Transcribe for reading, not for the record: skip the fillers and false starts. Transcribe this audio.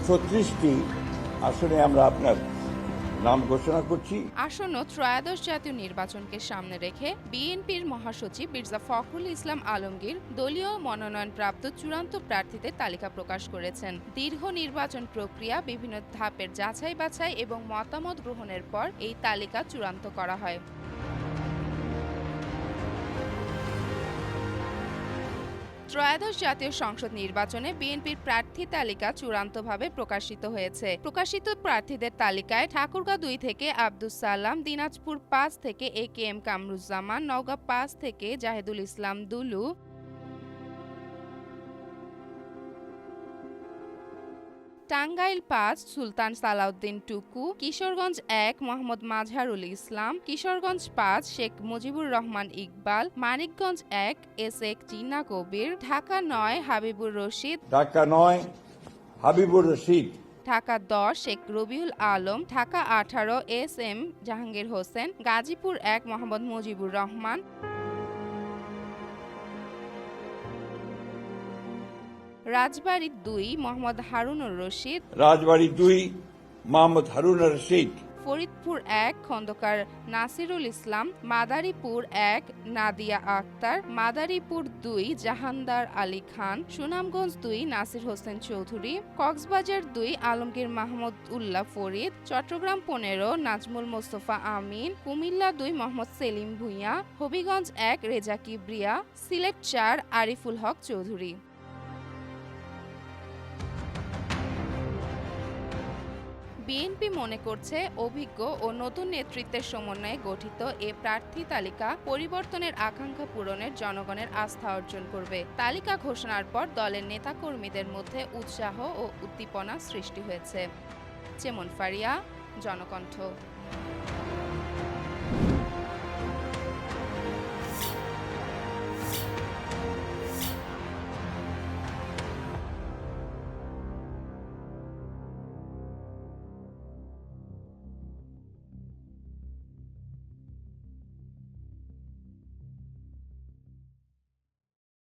36টি আসনে আমরা আপনার নাম ঘোষণা করছি। আসন্ন ত্রয়োদশ জাতীয় নির্বাচনকে সামনে রেখে বিএনপির মহাসচিব মির্জা ফখরুল ইসলাম আলমগীর দলীয় মনোনয়নপ্রাপ্ত চূড়ান্ত প্রার্থীদের তালিকা প্রকাশ করেছেন। দীর্ঘ নির্বাচন প্রক্রিয়া, বিভিন্ন ধাপের যাচাই বাছাই এবং মতামত গ্রহণের পর এই তালিকা চূড়ান্ত করা হয়। ত্রয়োদশ জাতীয় সংসদ নির্বাচনে বিএনপির প্রার্থী তালিকা চূড়ান্তভাবে প্রকাশিত হয়েছে। প্রকাশিত প্রার্থীদের তালিকায় ঠাকুরগাঁও 2 থেকে আব্দুস সালাম, দিনাজপুর 5 থেকে AKM কামরুজ্জামান, নওগাঁ 5 থেকে জাহেদুল ইসলাম দুলু, টাঙ্গাইল 5 সুলতান সালাউদ্দিন টুকু, কিশোরগঞ্জ 1 মোহাম্মদ মাজহারুল ইসলাম, কিশোরগঞ্জ 5 শেখ মুজিবুর রহমান ইকবাল, মানিকগঞ্জ 1 এসএক জিন্না কবির, ঢাকা 9 হাবিবুর রশিদ, ঢাকা 9 হাবিবুর রশিদ, ঢাকা 10 শেখ রবিউল আলম, ঢাকা 18 SM জাহাঙ্গীর হোসেন, গাজীপুর 1 মোহাম্মদ মুজিবুর রহমান, রাজবাড়ী 2 মোহাম্মদ হারুনুর রশিদ, রাজবাড়ী 2 মোহাম্মদ হারুনুর রশিদ, ফরিদপুর 1 খন্দকার নাসিরুল ইসলাম, মাদারীপুর 1 নাদিয়া আক্তার, মাদারীপুর 2 জাহানদার আলী খান, সুনামগঞ্জ 2 নাসির হোসেন চৌধুরী, কক্সবাজার 2 আলমগীর মাহমুদ উল্লাহ ফরিদ, চট্টগ্রাম 15 নাজমুল মোস্তফা আমিন, কুমিল্লা 2 মোহাম্মদ সেলিম ভুঁইয়া, হবিগঞ্জ 1 রেজা কিবরিয়া, সিলেট 4 আরিফুল হক চৌধুরী। বিএনপি মনে করছে, অভিজ্ঞ ও নতুন নেতৃত্বের সমন্বয়ে গঠিত এ প্রার্থী তালিকা পরিবর্তনের আকাঙ্ক্ষা পূরণের জনগণের আস্থা অর্জন করবে। তালিকা ঘোষণার পর দলের নেতাকর্মীদের মধ্যে উৎসাহ ও উদ্দীপনা সৃষ্টি হয়েছে। চেমন ফারিয়া, জনকণ্ঠ।